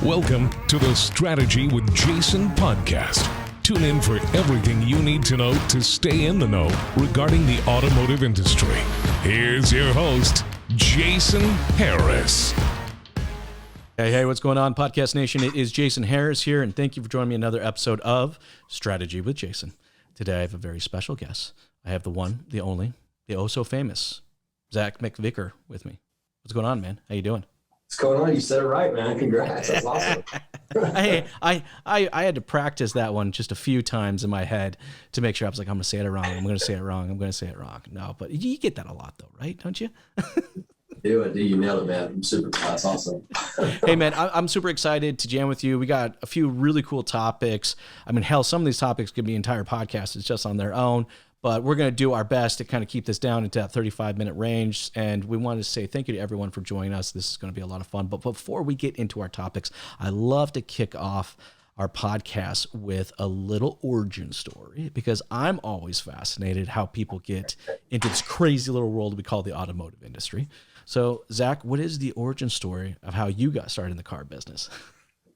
Welcome to the Strategy with Jason podcast. Tune in for everything you need to know to stay in the know regarding the automotive industry. Here's your host, Jason Harris. Hey, what's going on, Podcast Nation? It is Jason Harris here, and thank you for joining me in another episode of Strategy with Jason. Today, I have a very special guest. I have the one, the only, the oh-so-famous Zach McVicker with me. What's going on, man? How you doing? What's going on? You said it right, man. Congrats. That's awesome. I had to practice that one just a few times in my head to make sure. I was like, I'm going to say it wrong. I'm going to say it wrong. I'm going to say it wrong. No, but you get that a lot though, right? Don't you? I do. You nailed it, man. I'm super. That's awesome. Hey, man, I'm super excited to jam with you. We got a few really cool topics. I mean, hell, some of these topics could be entire podcasts just on their own. But we're going to do our best to kind of keep this down into that 35-minute range. And we wanted to say thank you to everyone for joining us. This is going to be a lot of fun. But before we get into our topics, I love to kick off our podcast with a little origin story, because I'm always fascinated how people get into this crazy little world we call the automotive industry. So, Zach, what is the origin story of how you got started in the car business?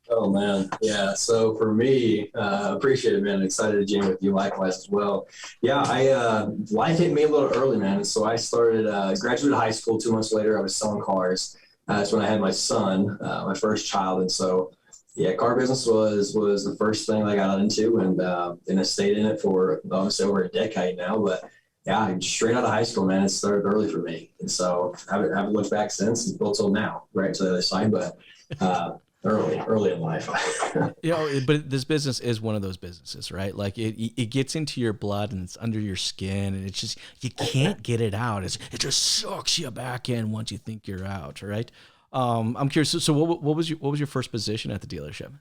Oh, man. Yeah. So for me, appreciate it, man. Excited to jam with you likewise as well. Yeah, life hit me a little early, man. And so I started, graduated high school. 2 months later, I was selling cars. That's when I had my son, my first child. And so, yeah, car business was the first thing I got into, and I stayed in it for obviously over a decade now. But yeah, straight out of high school, man, it started early for me. And so I haven't looked back since until now, right to the other side. But, early in life. But this business is one of those businesses, right? Like it gets into your blood and it's under your skin, and it's just, you can't get it out. It just sucks you back in once you think you're out, right? I'm curious. So what was your first position at the dealership?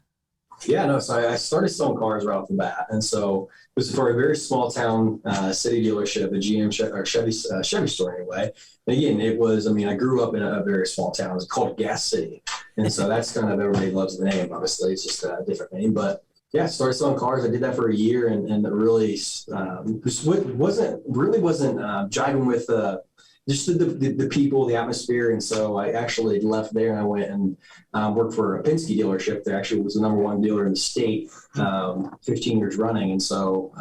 Yeah, no. So I started selling cars right off the bat, and so it was for a very small town city dealership, a GM Chevy store anyway. And again, it was. I mean, I grew up in a very small town. It's called Gas City, and so that's kind of, everybody loves the name. Obviously, it's just a different name, but yeah, started selling cars. I did that for a year, and it really wasn't jiving with just the people, the atmosphere. And so I actually left there and I went and worked for a Penske dealership. That actually was the number one dealer in the state, 15 years running. And so,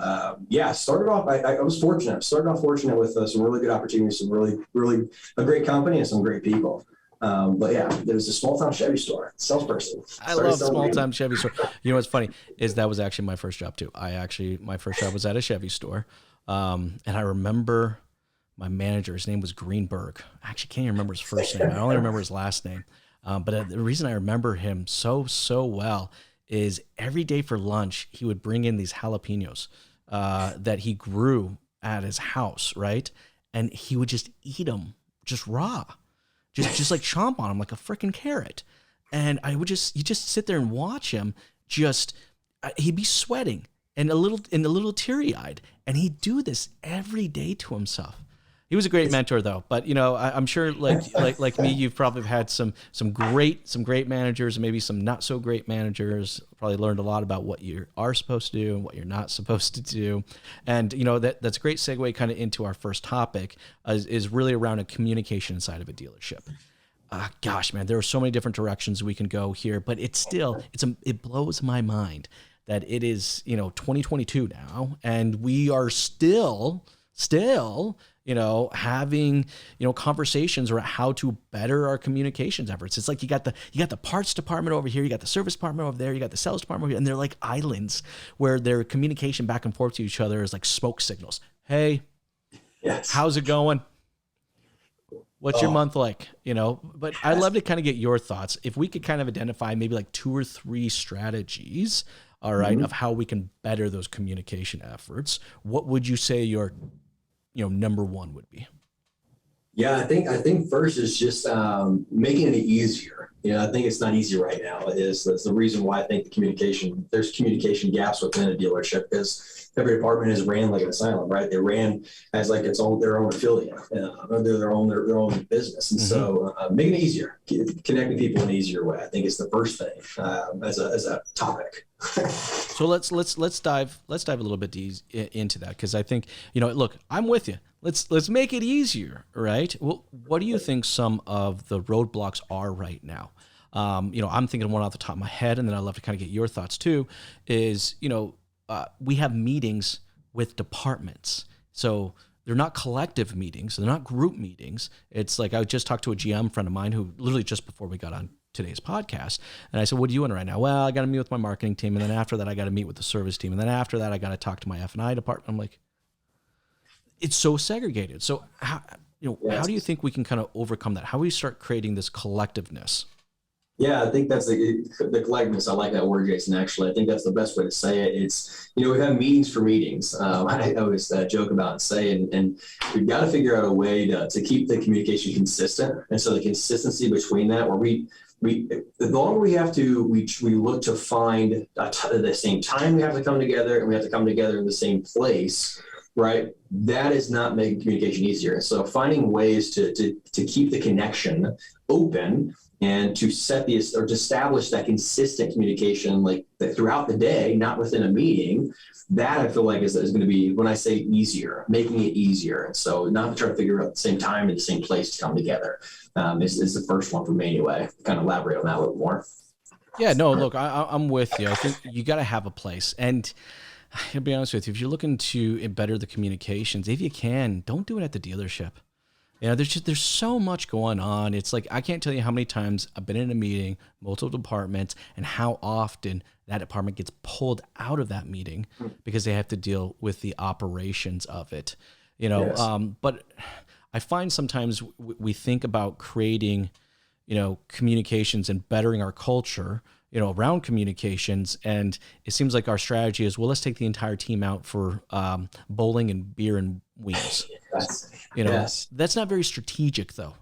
started off, I was fortunate. Started off fortunate with some really good opportunities, some really a great company and some great people. But yeah, there was a small town Chevy store, salesperson. I love small town Chevy store. You know what's funny is that was actually my first job too. My first job was at a Chevy store. And I remember my manager, his name was Greenberg. I actually can't even remember his first name. I only remember his last name. But the reason I remember him so well is every day for lunch, he would bring in these jalapenos that he grew at his house, right? And he would just eat them just raw, just like chomp on them like a freaking carrot. And you just sit there and watch him. He'd be sweating and a little teary-eyed, and he'd do this every day to himself. He was a great mentor, though. But I'm sure, like me, you've probably had some great managers, and maybe some not so great managers. Probably learned a lot about what you are supposed to do and what you're not supposed to do. And that's a great segue kind of into our first topic, is really around a communication side of a dealership. Gosh, man, there are so many different directions we can go here, but it blows my mind that it is 2022 now, and we are still having, conversations around how to better our communications efforts. It's like you got the parts department over here, you got the service department over there, you got the sales department over here, and they're like islands where their communication back and forth to each other is like smoke signals. Hey, yes. How's it going? What's your month like? But I'd love to kind of get your thoughts. If we could kind of identify maybe like 2 or 3 strategies, all right, of how we can better those communication efforts, what would you say your number one would be? Yeah, I think first is just making it easier. I think it's not easy right now. That's the reason why I think there's communication gaps within a dealership, because every department is ran like an asylum, right? They ran as like it's their own affiliate, or their own business. And so making it easier, connecting people in an easier way, I think is the first thing as a topic. So let's dive a little bit into that, because I think look, I'm with you. Let's make it easier, right? Well, what do you think some of the roadblocks are right now? I'm thinking of one off the top of my head, and then I'd love to kind of get your thoughts too, is, we have meetings with departments. So they're not collective meetings. They're not group meetings. It's like, I just talked to a GM friend of mine who literally just before we got on today's podcast, and I said, what are you doing right now? Well, I got to meet with my marketing team. And then after that, I got to meet with the service team. And then after that, I got to talk to my F&I department. I'm like, it's so segregated. So how do you think we can kind of overcome that? How do we start creating this collectiveness? Yeah, I think that's the collectiveness. I like that word, Jason, actually. I think that's the best way to say it. It's, we have meetings for meetings. I always joke about and say, and we've got to figure out a way to keep the communication consistent. And so the consistency between that, where the longer we have to, we look to find the same time we have to come together, and we have to come together in the same place, right? That is not making communication easier. So finding ways to keep the connection open and to to establish that consistent communication, like that throughout the day, not within a meeting, that I feel like is going to be, when I say easier, making it easier. And so not to try to figure out at the same time in the same place to come together is the first one for me anyway. Kind of elaborate on that a little more. Yeah, no, look, I'm with you. I think you got to have a place. And I'll be honest with you, if you're looking to better the communications, if you can, don't do it at the dealership. There's so much going on. It's like, I can't tell you how many times I've been in a meeting, multiple departments, and how often that department gets pulled out of that meeting because they have to deal with the operations of it. Yes. But I find sometimes we think about creating, communications and bettering our culture, around communications. And it seems like our strategy is, well, let's take the entire team out for bowling and beer and wings. Yes. That's not very strategic though.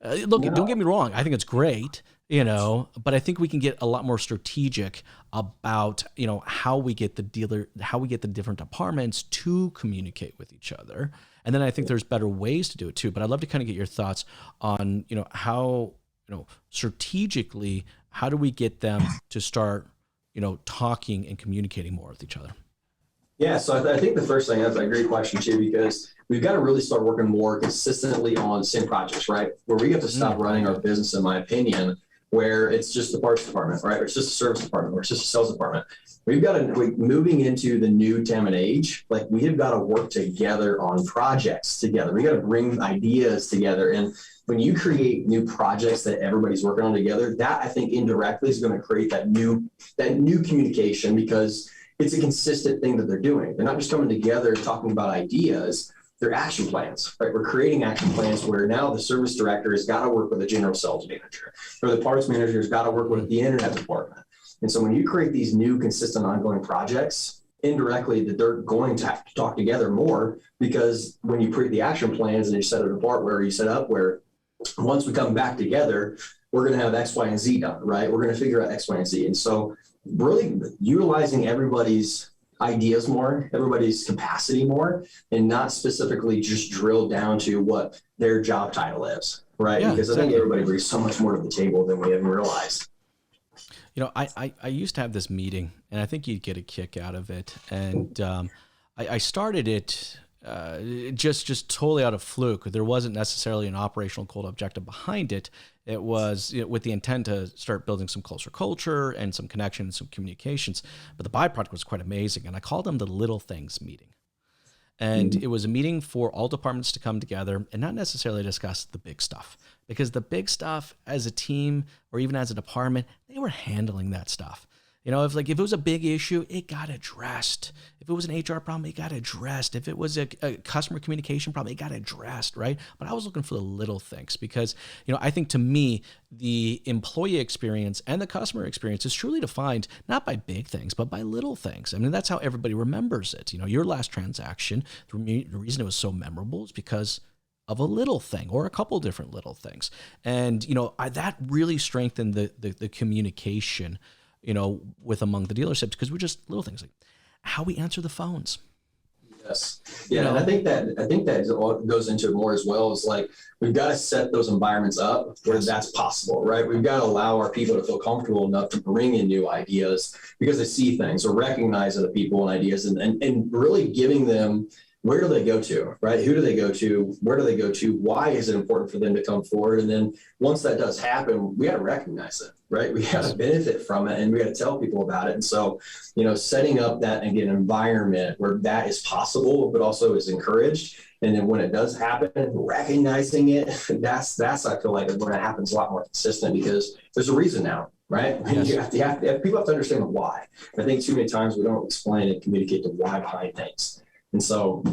Look, Don't get me wrong. I think it's great, but I think we can get a lot more strategic about, how we get the different departments to communicate with each other. And then I think there's better ways to do it too. But I'd love to kind of get your thoughts on, how, strategically, how do we get them to start, talking and communicating more with each other? Yeah, so I think the first thing, that's a great question too, because we've got to really start working more consistently on the same projects, right? Where we have to stop running our business, in my opinion, where it's just the parts department, right? Or it's just a service department, or it's just a sales department. We've got to, moving into the new time and age, like we have got to work together on projects together. We got to bring ideas together. And when you create new projects that everybody's working on together, that I think indirectly is going to create that new communication, because it's a consistent thing that they're doing. They're not just coming together and talking about ideas. They're action plans, right? We're creating action plans where now the service director has got to work with a general sales manager, or the parts manager has got to work with the internet department. And so when you create these new, consistent, ongoing projects, indirectly that they're going to have to talk together more, because when you create the action plans and you set it apart, where you set up where once we come back together, we're going to have X, Y, and Z done, right? We're going to figure out X, Y, and Z. And so really utilizing everybody's ideas more, everybody's capacity more, and not specifically just drill down to what their job title is, right? Yeah, because I think everybody brings so much more to the table than we even realize. I used to have this meeting, and I think you'd get a kick out of it. And I started it just totally out of fluke. There wasn't necessarily an operational goal objective behind it. It was with the intent to start building some closer culture and some connection and some communications. But the byproduct was quite amazing. And I called them the little things meeting. And it was a meeting for all departments to come together and not necessarily discuss the big stuff, because the big stuff as a team or even as a department, they were handling that stuff. If it was a big issue, it got addressed. If it was an HR problem, it got addressed. If it was a customer communication problem, it got addressed, right? But I was looking for the little things, because, I think to me, the employee experience and the customer experience is truly defined not by big things, but by little things. I mean, that's how everybody remembers it. Your last transaction, the reason it was so memorable is because of a little thing or a couple different little things. And, that really strengthened the communication with among the dealerships, because we're just little things like how we answer the phones. Yes. Yeah. And I think that goes into it more as well. Is like, we've got to set those environments up where that's possible, right? We've got to allow our people to feel comfortable enough to bring in new ideas because they see things or recognize other people and ideas, and really giving them where do they go to, right? Who do they go to? Where do they go to? Why is it important for them to come forward? And then once that does happen, we got to recognize it, right? We got to benefit from it, and we got to tell people about it. And so, setting up that, again, environment where that is possible, but also is encouraged. And then when it does happen, recognizing it, that's I feel like when it happens a lot more consistent, because there's a reason now, right? Yes. People have to understand the why. I think too many times we don't explain and communicate the why behind things. And so,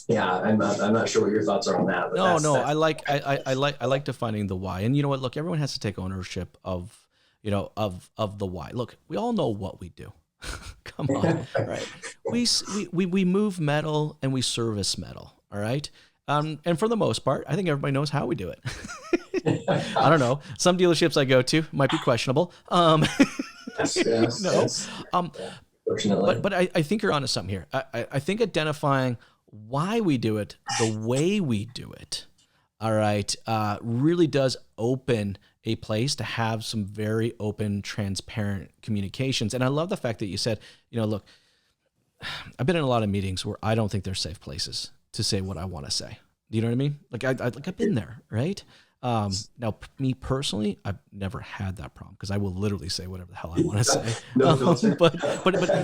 yeah, I'm not sure what your thoughts are on that. But I like defining the why. And you know what? Look, everyone has to take ownership of the why. Look, we all know what we do. Come on, right? We move metal and we service metal. All right. And for the most part, I think everybody knows how we do it. I don't know. Some dealerships I go to might be questionable. Yes. Fortunately. But I think you're onto something here. I think identifying why we do it, the way we do it, all right, really does open a place to have some very open, transparent communications. And I love the fact that you said, look, I've been in a lot of meetings where I don't think they're safe places to say what I want to say. Do you know what I mean? Like I've been there, right? Now, me personally, I've never had that problem because I will literally say whatever the hell I want to say.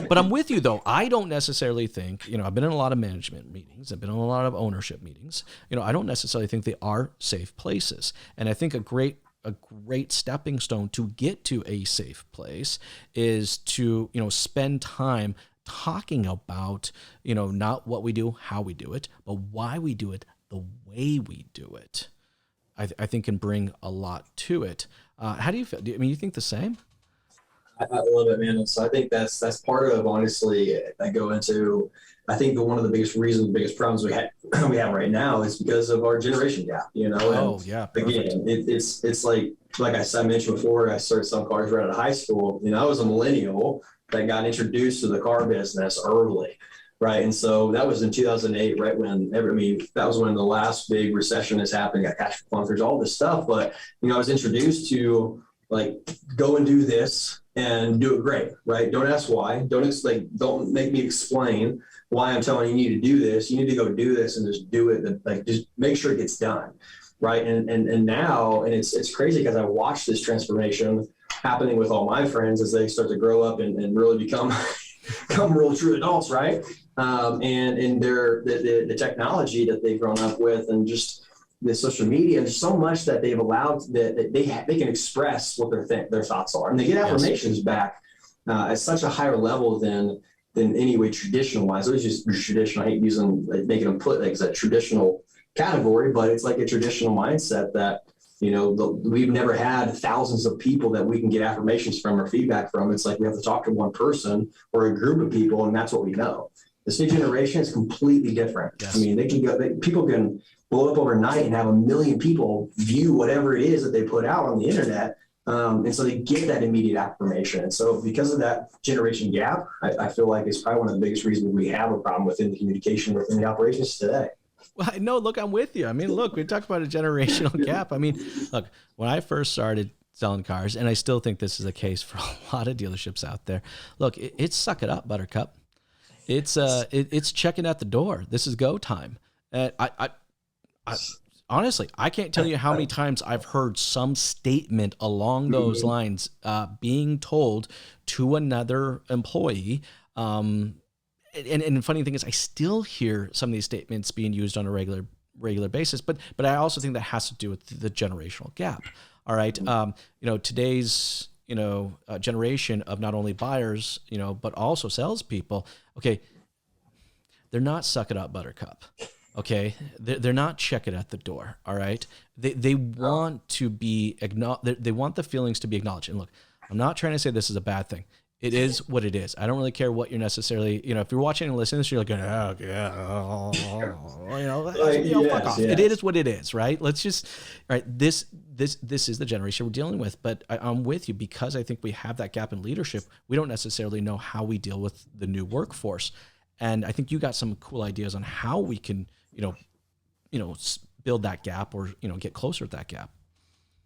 But I'm with you though. I don't necessarily think, I've been in a lot of management meetings. I've been in a lot of ownership meetings. I don't necessarily think they are safe places. And I think a great stepping stone to get to a safe place is to, spend time talking about, not what we do, how we do it, but why we do it, the way we do it. I think can bring a lot to it. How do you feel? You think the same? I love it, man. So I think that's part of, honestly, I think one of the biggest problems we have right now is because of our generation gap, Oh, yeah. Perfect. Again, it's like I mentioned before, I started selling cars right out of high school. I was a millennial that got introduced to the car business early. Right. And so that was in 2008, right when that was when the last big recession is happening, got cash flow, all this stuff. But, I was introduced to go and do this and do it great. Right. Don't ask why. Don't make me explain why I'm telling you need to do this. You need to go do this and just do it. Just make sure it gets done. Right. And now, and it's crazy because I watched this transformation happening with all my friends as they start to grow up and really become real true adults, right? And the technology that they've grown up with, and just the social media, there's so much that they've allowed that they can express what their thoughts are, and they get affirmations back at such a higher level than any way traditional wise. It was just traditional. I hate making them put as a traditional category, but it's like a traditional mindset that. We've never had thousands of people that we can get affirmations from or feedback from. It's like we have to talk to one person or a group of people, and that's what we know. This new generation is completely different. Yes. People can blow up overnight and have 1 million people view whatever it is that they put out on the internet. And so they get that immediate affirmation. And so because of that generation gap, I feel like it's probably one of the biggest reasons we have a problem within the communication within the operations today. Well, no, look, I'm with you. Look, we talked about a generational gap. Look, when I first started selling cars, and I still think this is the case for a lot of dealerships out there, look, it's suck it up, Buttercup. It's checking at the door. This is go time. I honestly, I can't tell you how many times I've heard some statement along those lines being told to another employee. And the funny thing is, I still hear some of these statements being used on a regular basis, but I also think that has to do with the generational gap. All right, today's generation of not only buyers, but also salespeople. Okay, they're not suck it up, Buttercup. Okay, they're not check it at the door. All right, they want to be they want the feelings to be acknowledged. And look, I'm not trying to say this is a bad thing. It is what it is. I don't really care what you're necessarily, if you're watching and listening to this, you're like, oh, yeah, fuck off. Yes. It is what it is, right? Let's just, right. This is the generation we're dealing with, but I'm with you because I think we have that gap in leadership. We don't necessarily know how we deal with the new workforce. And I think you got some cool ideas on how we can, build that gap or, get closer to that gap.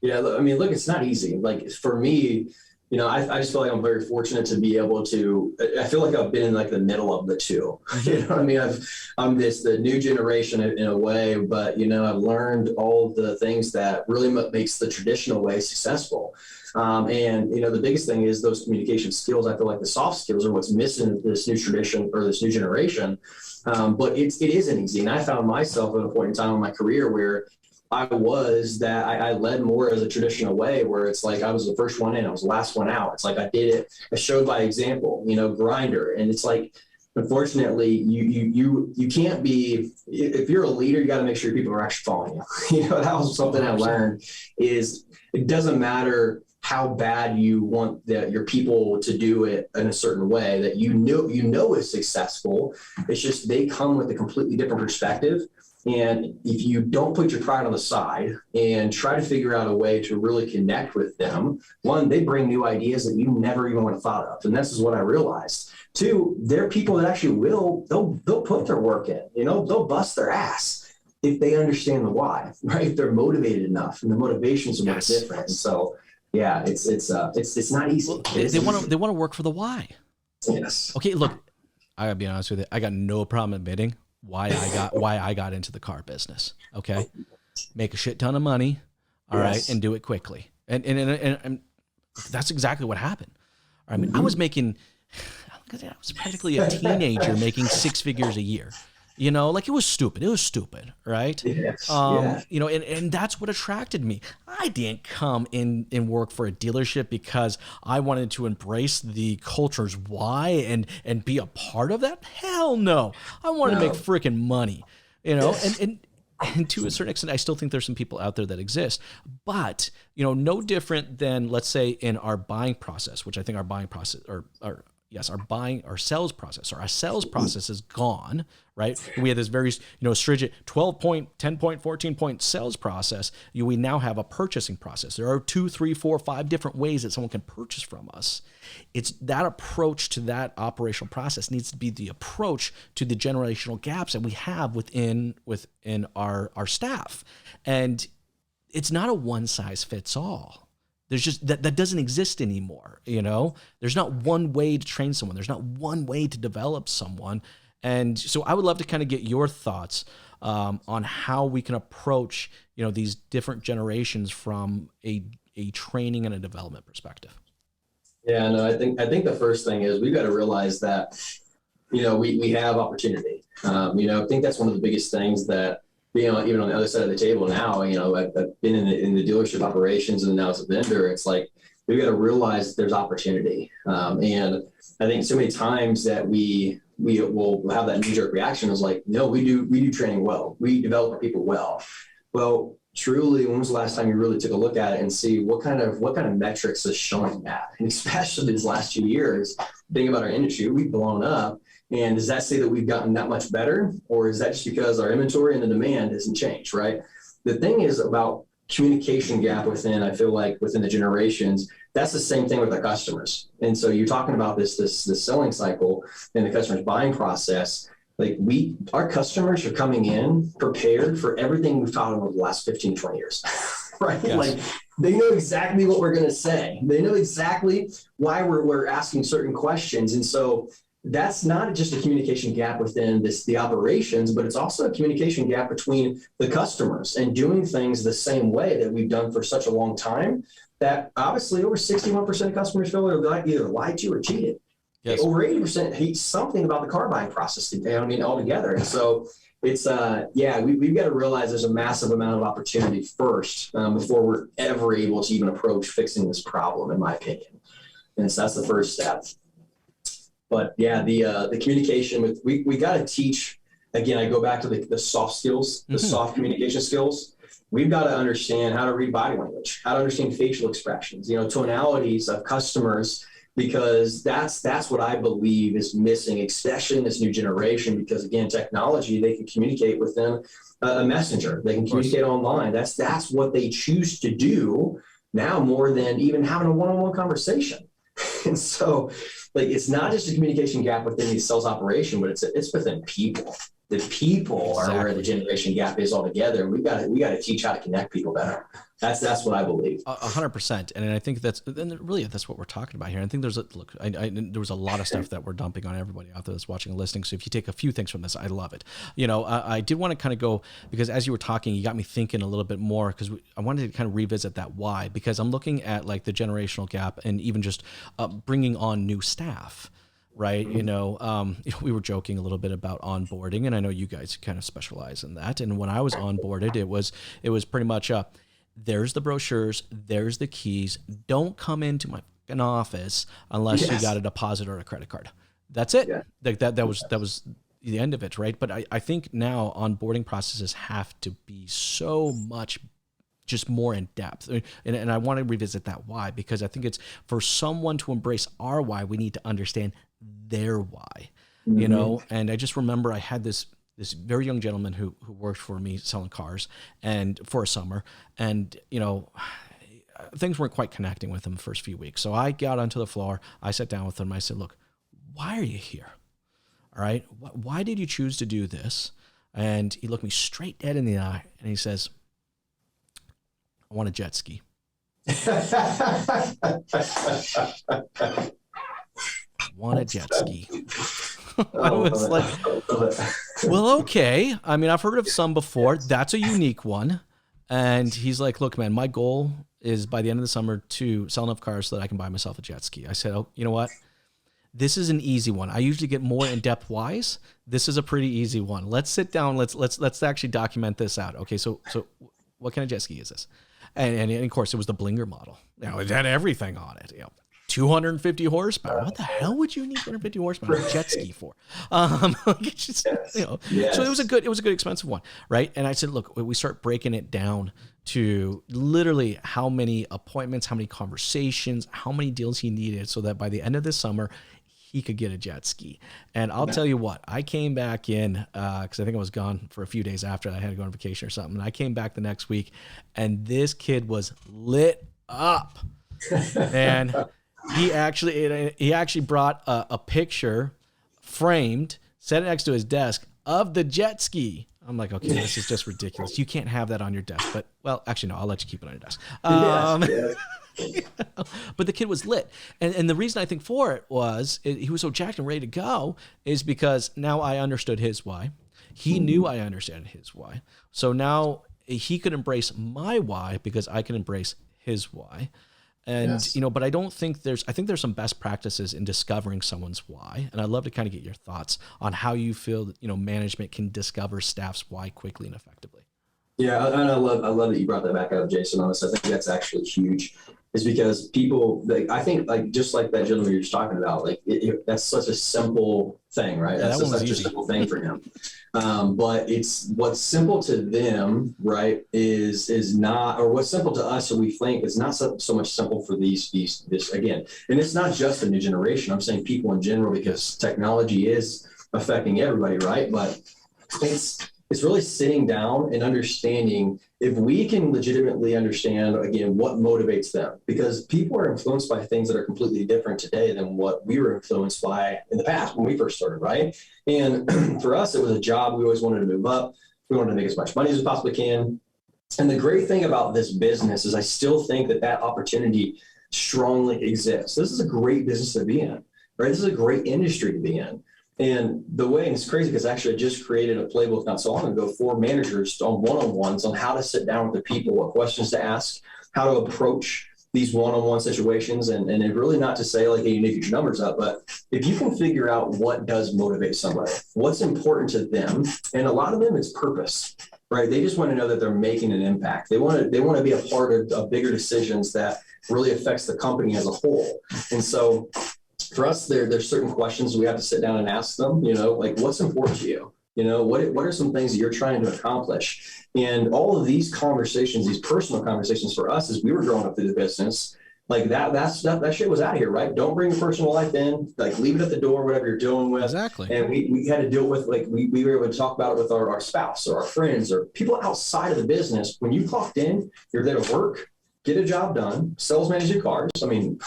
Yeah. Look, it's not easy. Like for me, I just feel like I'm very fortunate to be able to, I feel like I've been in like the middle of the two, you know what I mean? I'm the new generation in a way, but, I've learned all the things that really makes the traditional way successful. And the biggest thing is those communication skills. I feel like the soft skills are what's missing in this new tradition or this new generation. But it isn't easy. And I found myself at a point in time in my career where I led more as a traditional way, where it's like I was the first one in, I was the last one out. It's like I did it, I showed by example, grinder. And it's like, unfortunately, you can't be, if you're a leader, you got to make sure people are actually following you. That was something I learned, is it doesn't matter how bad you want your people to do it in a certain way that is successful. It's just they come with a completely different perspective. And if you don't put your pride on the side and try to figure out a way to really connect with them, one, they bring new ideas that you never even would have thought of. And this is what I realized. Two, they're people that actually they'll put their work in, they'll bust their ass if they understand the why, right? If they're motivated enough, and the motivations are much different. And so, yeah, it's not easy. Well, they want to work for the why. Yes. Okay, look, I gotta be honest with you. I got no problem admitting why I got into the car business. Okay, make a shit ton of money, all right, and do it quickly. And that's exactly what happened. I mean, I was practically a teenager making six figures a year. Like it was stupid, right? Yes. And that's what attracted me. I didn't come in and work for a dealership because I wanted to embrace the culture's why and be a part of that. Hell no. I wanted to make freaking money, and to a certain extent, I still think there's some people out there that exist, but, no different than, let's say, in our buying process, which I think our buying process our sales process is gone, right? We had this very, stringent 12-point, 10-point, 14-point sales process. We now have a purchasing process. There are 2, 3, 4, 5 different ways that someone can purchase from us. It's that approach to that operational process needs to be the approach to the generational gaps that we have within our staff. And it's not a one size fits all. There's just that doesn't exist anymore. There's not one way to train someone. There's not one way to develop someone. And so I would love to kind of get your thoughts on how we can approach, these different generations from a training and a development perspective. Yeah, no, I think the first thing is we've got to realize that, we have opportunity. I think that's one of the biggest things that, even on the other side of the table now, I've been in the dealership operations and now as a vendor, it's like, we've got to realize there's opportunity. And I think so many times that we will have that knee-jerk reaction is like, no, we do training well. We develop our people well. Well, truly, when was the last time you really took a look at it and see what kind of metrics is showing that? And especially these last 2 years, thinking about our industry, we've blown up. And does that say that we've gotten that much better? Or is that just because our inventory and the demand hasn't changed, right? The thing is about communication gap I feel like within the generations, that's the same thing with our customers. And so you're talking about this selling cycle and the customer's buying process. Like our customers are coming in prepared for everything we've taught them over the last 15, 20 years, right? Yes. Like they know exactly what we're going to say. They know exactly why we're asking certain questions. And so that's not just a communication gap within the operations, but it's also a communication gap between the customers and doing things the same way that we've done for such a long time that obviously over 61% of customers feel they're either lied to or cheated. Yes. Over 80% hate something about the car buying process, altogether. And so it's, we've got to realize there's a massive amount of opportunity first before we're ever able to even approach fixing this problem, in my opinion. And so that's the first step. But yeah, the communication we got to teach, again, I go back to the soft skills, the soft communication skills. We've got to understand how to read body language, how to understand facial expressions, tonalities of customers, because that's what I believe is missing, especially in this new generation, because again, technology, they can communicate with them, a messenger, they can communicate online. That's what they choose to do now more than even having a one-on-one conversation. And so, like, it's not just a communication gap within the sales operation, but it's within people. The people are where the generation gap is altogether. We got to teach how to connect people better. That's what I believe. 100%. And I think that's what we're talking about here. I think there was a lot of stuff that we're dumping on everybody out there that's watching and listening. So if you take a few things from this, I love it. I did want to kind of go, because as you were talking, you got me thinking a little bit more, because I wanted to kind of revisit that why, because I'm looking at like the generational gap and even just bringing on new staff. Right. We were joking a little bit about onboarding, and I know you guys kind of specialize in that. And when I was onboarded, it was pretty much, there's the brochures, there's the keys. Don't come into my fucking office unless you got a deposit or a credit card. That's it. Yeah. Like that was the end of it. Right. But I think now onboarding processes have to be so much just more in depth. And I want to revisit that why, because I think it's for someone to embrace our why, we need to understand their why, and I just remember I had this very young gentleman who worked for me selling cars and for a summer, and things weren't quite connecting with him the first few weeks. So I got onto the floor, I sat down with him, I said, look, why are you here? All right. Why did you choose to do this? And he looked me straight dead in the eye and he says, I want a jet ski. Want a jet ski. I was like, well, okay. I mean, I've heard of some before. That's a unique one. And he's like, look, man, my goal is by the end of the summer to sell enough cars so that I can buy myself a jet ski. I said, oh, you know what? This is an easy one. I usually get more in-depth whys. This is a pretty easy one. Let's sit down. Let's actually document this out. Okay, so what kind of jet ski is this? And of course, it was the Blinger model. It had everything on it. 250 horsepower. What the hell would you need 250 horsepower on a jet ski for? So it was a good expensive one, right? And I said, look, we start breaking it down to literally how many appointments, how many conversations, how many deals he needed, so that by the end of this summer, he could get a jet ski. And I'll tell you what, I came back in, because I think I was gone for a few days after I had to go on vacation or something. And I came back the next week, and this kid was lit up. And he actually brought a picture framed, set it next to his desk of the jet ski. I'm like, okay, this is just ridiculous. You can't have that on your desk. But, well, actually, no, I'll let you keep it on your desk. But the kid was lit. And the reason I think for it was he was so jacked and ready to go is because now I understood his why. He knew I understood his why. So now he could embrace my why because I can embrace his why. And, but I think there's some best practices in discovering someone's why. And I'd love to kind of get your thoughts on how you feel, management can discover staff's why quickly and effectively. Yeah. And I love that you brought that back up, Jason, on this. I think that's actually huge, is because people, I think just like that gentleman you're just talking about, that's such a simple thing, right? Yeah, that's such a simple thing for him. But it's what's simple to them, right, is not, or what's simple to us, or we think is not so much simple for this again. And it's not just the new generation. I'm saying people in general, because technology is affecting everybody, right? But it's really sitting down and understanding, if we can legitimately understand, again, what motivates them, because people are influenced by things that are completely different today than what we were influenced by in the past when we first started, right? And for us, it was a job. We always wanted to move up. We wanted to make as much money as we possibly can. And the great thing about this business is I still think that opportunity strongly exists. This is a great business to be in, right? This is a great industry to be in. And it's crazy because actually I just created a playbook not so long ago for managers on one-on-ones on how to sit down with the people, what questions to ask, how to approach these one-on-one situations. And it really not to say hey, you need to get your numbers up, but if you can figure out what does motivate somebody, what's important to them, and a lot of them it's purpose, right? They just want to know that they're making an impact. They want to be a part of bigger decisions that really affects the company as a whole. And so for us, there's certain questions we have to sit down and ask them, what's important to you? What are some things that you're trying to accomplish? And all of these conversations, these personal conversations for us as we were growing up through the business, that shit was out of here, right? Don't bring your personal life in, leave it at the door, whatever you're dealing with. Exactly. And we had to deal with, we were able to talk about it with our spouse or our friends or people outside of the business. When you clocked in, you're there to work, get a job done, sell as many as your cars. I mean,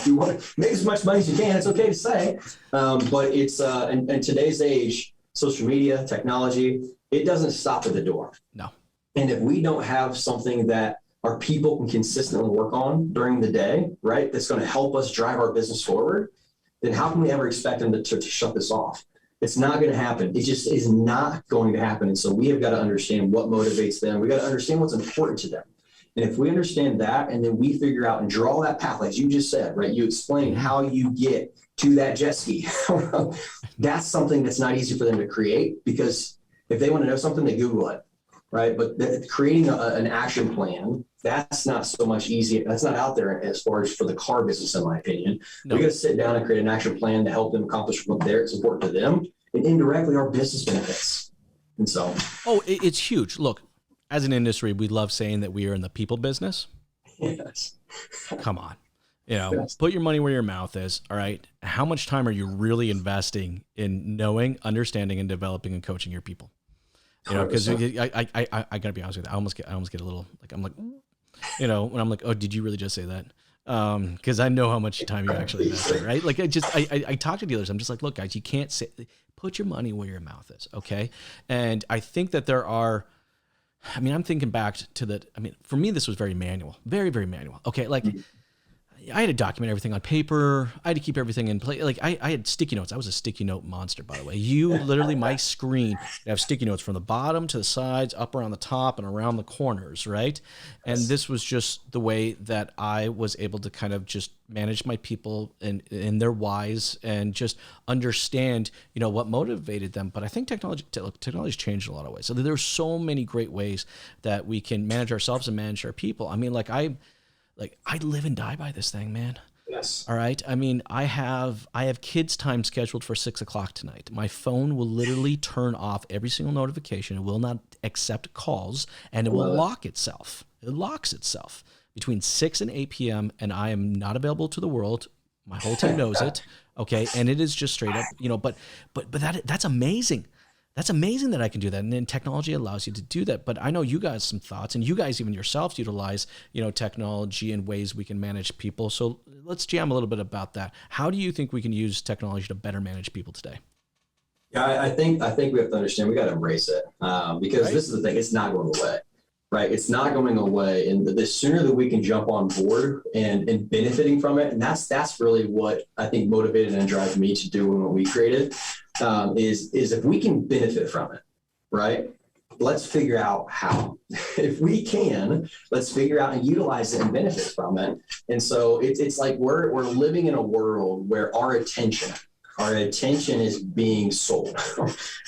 you want to make as much money as you can. It's okay to say, but it's in today's age, social media, technology, it doesn't stop at the door. No. And if we don't have something that our people can consistently work on during the day, right, that's going to help us drive our business forward, then how can we ever expect them to shut this off? It's not going to happen. It just is not going to happen. And so we have got to understand what motivates them. We got to understand what's important to them. And if we understand that, and then we figure out and draw that path, like you just said, right? You explain how you get to that jet ski. That's something that's not easy for them to create, because if they want to know something, they Google it, right? But creating an action plan, that's not so much easy. That's not out there as far as for the car business, in my opinion. No. We got to sit down and create an action plan to help them accomplish what it's important to them, and indirectly our business benefits. And so, it's huge. Look, as an industry, we love saying that we are in the people business. Yes. Come on. Put your money where your mouth is. All right. How much time are you really investing in knowing, understanding, and developing and coaching your people? Because I gotta be honest with you, I almost get a little like, I'm like, when I'm like, oh, did you really just say that? Because I know how much time you actually invest in, right? Like I talk to dealers. I'm just like, look, guys, you can't say, put your money where your mouth is. Okay. And I think that there are, I'm thinking back to for me, this was very manual, very, very manual. Okay. Like I had to document everything on paper. I had to keep everything in place. Like I had sticky notes. I was a sticky note monster, by the way. My screen would have sticky notes from the bottom to the sides, up around the top and around the corners. Right. And this was just the way that I was able to kind of just manage my people and their whys and just understand, what motivated them. But I think technology's changed in a lot of ways. So there's so many great ways that we can manage ourselves and manage our people. I live and die by this thing, man. Yes. All right. I have kids' time scheduled for 6:00 tonight. My phone will literally turn off every single notification. It will not accept calls, and it will lock itself. It locks itself between 6 and 8 p.m. and I am not available to the world. My whole team knows it. Okay. And it is just straight up, but that's amazing. That's amazing that I can do that. And then technology allows you to do that. But I know you guys some thoughts, and you guys even yourselves utilize, technology in ways we can manage people. So let's jam a little bit about that. How do you think we can use technology to better manage people today? Yeah, I think we have to understand, we got to embrace it, because This is the thing, it's not going away, right? It's not going away. And the sooner that we can jump on board and benefiting from it, and that's really what I think motivated and drives me to doing what we created, is if we can benefit from it, right? Let's figure out how. If we can, let's figure out and utilize it and benefit from it. And so it's like we're living in a world where our attention is being sold,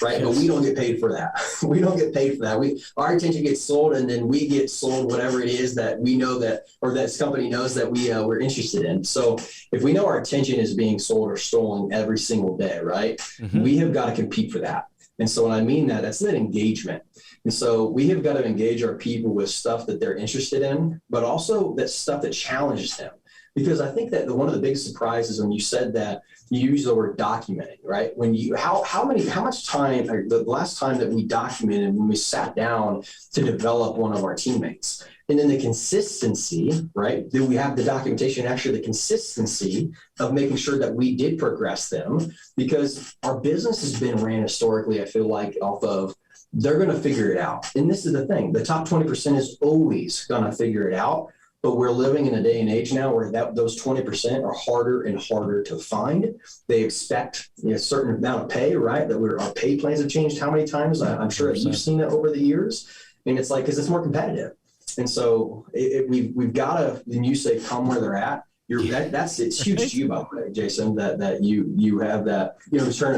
right? Yes. But we don't get paid for that. We don't get paid for that. Our attention gets sold, and then we get sold whatever it is that we know that, or this company knows that we're interested in. So if we know our attention is being sold or stolen every single day, right? Mm-hmm. We have got to compete for that. And so when I mean that's that engagement. And so we have got to engage our people with stuff that they're interested in, but also that stuff that challenges them. Because I think that one of the biggest surprises when you said that, you use the word documenting, right? How much time, or the last time that we documented when we sat down to develop one of our teammates, and then the consistency, right? Do we have the documentation, actually the consistency of making sure that we did progress them? Because our business has been ran historically, I feel like, off of, they're going to figure it out. And this is the thing, the top 20% is always going to figure it out. But we're living in a day and age now where those 20% are harder and harder to find. They expect a certain amount of pay, right? Our pay plans have changed how many times? I'm sure that you've seen that over the years. And it's like, because it's more competitive. And so we've got to, then you say, come where they're at. It's huge to you, by the way, Jason, that you have that,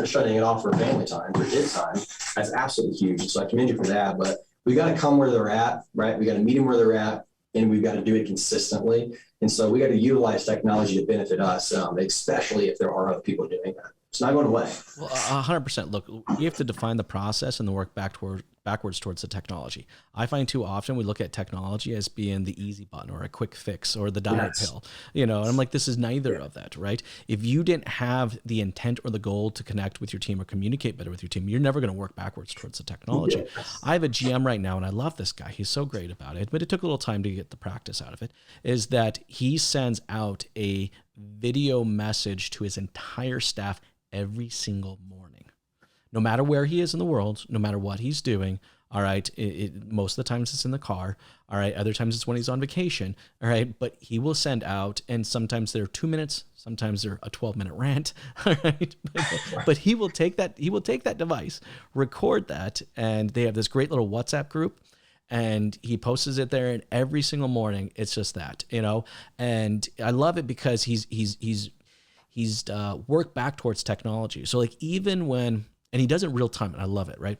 shutting it off for family time, for kids time. That's absolutely huge. So I commend you for that. But we got to come where they're at, right? We got to meet them where they're at. And we've got to do it consistently. And so we got to utilize technology to benefit us, especially if there are other people doing that. It's not going away. Well, 100%. Look, we have to define the process and then work backwards towards the technology. I find too often we look at technology as being the easy button or a quick fix or the diet pill, and I'm like, this is neither of that, right? If you didn't have the intent or the goal to connect with your team or communicate better with your team, you're never going to work backwards towards the technology. Yes. I have a GM right now, and I love this guy. He's so great about it, but it took a little time to get the practice out of it, is that he sends out a video message to his entire staff every single morning. no matter where he is in the world, no matter what he's doing. All right. Most of the times it's in the car. All right. Other times it's when he's on vacation. All right. But he will send out, and sometimes they're 2 minutes. Sometimes they're a 12-minute rant. All right. But he will take that device, record that. And they have this great little WhatsApp group, and he posts it there. And every single morning it's just that, and I love it because he's worked back towards technology. So like even when, and he does it real time, and I love it. Right.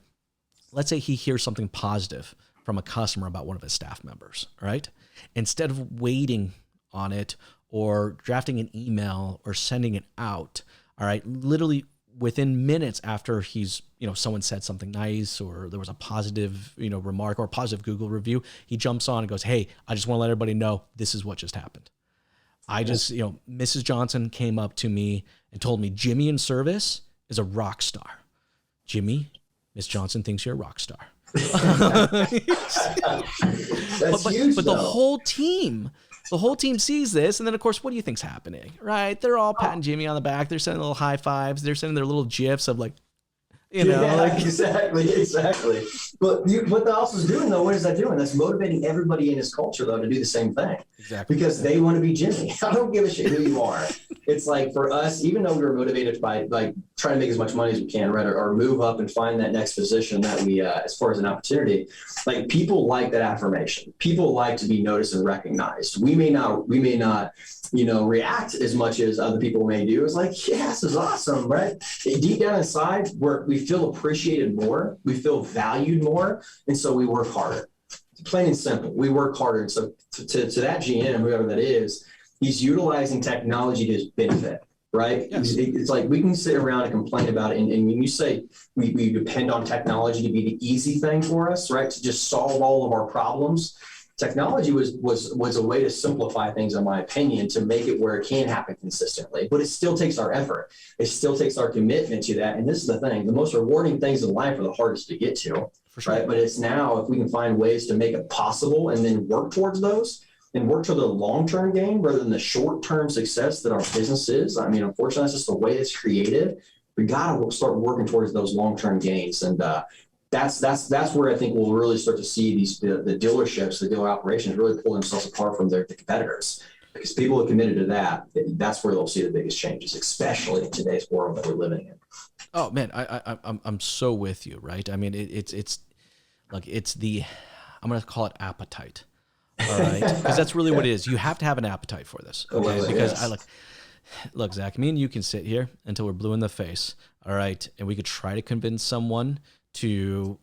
Let's say he hears something positive from a customer about one of his staff members, right? Instead of waiting on it or drafting an email or sending it out, all right, literally within minutes after he's, someone said something nice or there was a positive, remark or a positive Google review, he jumps on and goes, hey, I just want to let everybody know this is what just happened. Mrs. Johnson came up to me and told me Jimmy in service is a rock star. Jimmy, Miss Johnson thinks you're a rock star. That's huge, but the whole team sees this, and then of course, what do you think's happening? Right? They're all patting Jimmy on the back. They're sending little high fives. They're sending their little gifs of like, exactly. But what the house is doing, though, what is that doing? That's motivating everybody in his culture, though, to do the same thing. Exactly. Because they want to be Jimmy. I don't give a shit who you are. It's like for us, even though we were motivated by like trying to make as much money as we can, right, or move up and find that next position that we, as far as an opportunity, like people like that affirmation. People like to be noticed and recognized. We may not, react as much as other people may do. It's like, yeah, this is awesome, right? Deep down inside, we feel appreciated more, we feel valued more, and so we work harder. Plain and simple, we work harder. And so to that GM, whoever that is, he's utilizing technology to his benefit, right? Yes. It's like we can sit around and complain about it. And when you say we depend on technology to be the easy thing for us, right, to just solve all of our problems, technology was a way to simplify things, in my opinion, to make it where it can happen consistently. But it still takes our effort. It still takes our commitment to that. And this is the thing, the most rewarding things in life are the hardest to get to, for sure. Right? But it's now, if we can find ways to make it possible and then work towards those and work to the long-term gain rather than the short-term success that our business is. I mean, unfortunately, that's just the way it's created. We got to start working towards those long-term gains. And that's where I think we'll really start to see the dealerships, the dealer operations really pull themselves apart from the competitors, because people are committed to that. That's where they'll see the biggest changes, especially in today's world that we're living in. Oh man, I'm so with you, right? I mean, it's like I'm going to call it appetite. All right. Because that's really what it is. You have to have an appetite for this. Okay. Because yes. Look, Zach, me and you can sit here until we're blue in the face. All right. And we could try to convince someone to,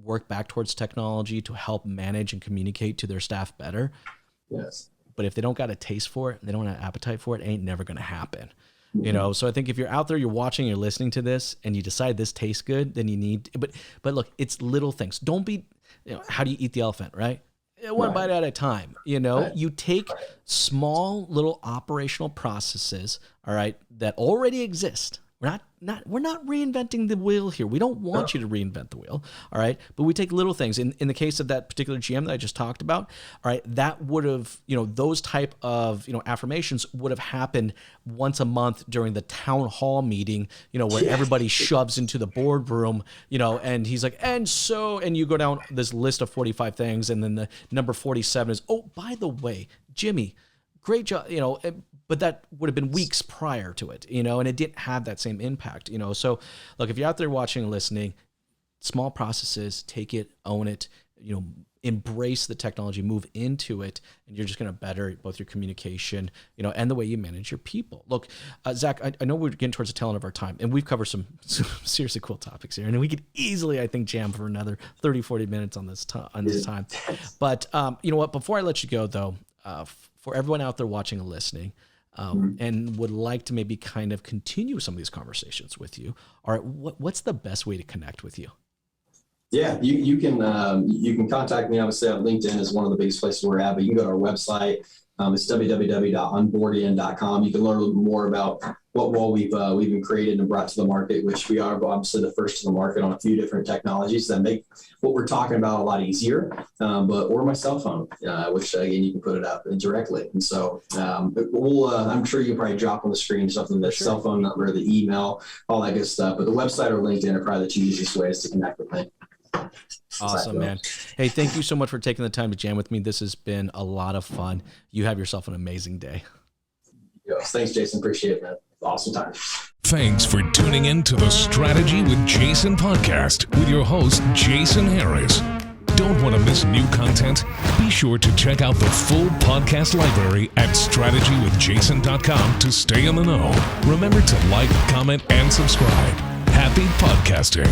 work back towards technology to help manage and communicate to their staff better. Yes. But if they don't got a taste for it, they don't have an appetite for it, ain't never going to happen. Mm-hmm. So I think if you're out there, you're watching, you're listening to this, and you decide this tastes good, then you need, but look, it's little things. Don't be, how do you eat the elephant, right? One bite at a time. You take small little operational processes, all right, that already exist. We're not reinventing the wheel here. We don't want you to reinvent the wheel, all right? But we take little things. In the case of that particular GM that I just talked about, all right, that would have, those type of, affirmations would have happened once a month during the town hall meeting, where everybody shoves into the boardroom, and he's like, and you go down this list of 45 things, and then the number 47 is, oh, by the way, Jimmy, great job, but that would have been weeks prior to it, and it didn't have that same impact, So look, if you're out there watching and listening, small processes, take it, own it, embrace the technology, move into it, and you're just going to better both your communication, and the way you manage your people. Look, Zach, I know we're getting towards the tail end of our time, and we've covered some seriously cool topics here, and we could easily, I think, jam for another 30, 40 minutes on this time. But you know what? Before I let you go, though, for everyone out there watching and listening, and would like to maybe kind of continue some of these conversations with you, all right, what's the best way to connect with you? Yeah, you can contact me. Obviously, LinkedIn is one of the biggest places we're at, but you can go to our website, It's www.onboardian.com. You can learn a little more about what wall we've been created and brought to the market, which we are obviously the first to the market on a few different technologies that make what we're talking about a lot easier. Or my cell phone, which again you can put it up directly. And so I'm sure you can probably drop on the screen something, the cell phone number, the email, all that good stuff. But the website or LinkedIn are probably the two easiest ways to connect with me. Awesome, man. Hey, thank you so much for taking the time to jam with me. This has been a lot of fun. You have yourself an amazing day. Yes, thanks, Jason. Appreciate it, man. Awesome time. Thanks for tuning in to the Strategy with Jason podcast with your host, Jason Harris. Don't want to miss new content? Be sure to check out the full podcast library at strategywithjason.com to stay in the know. Remember to like, comment, and subscribe. Happy podcasting.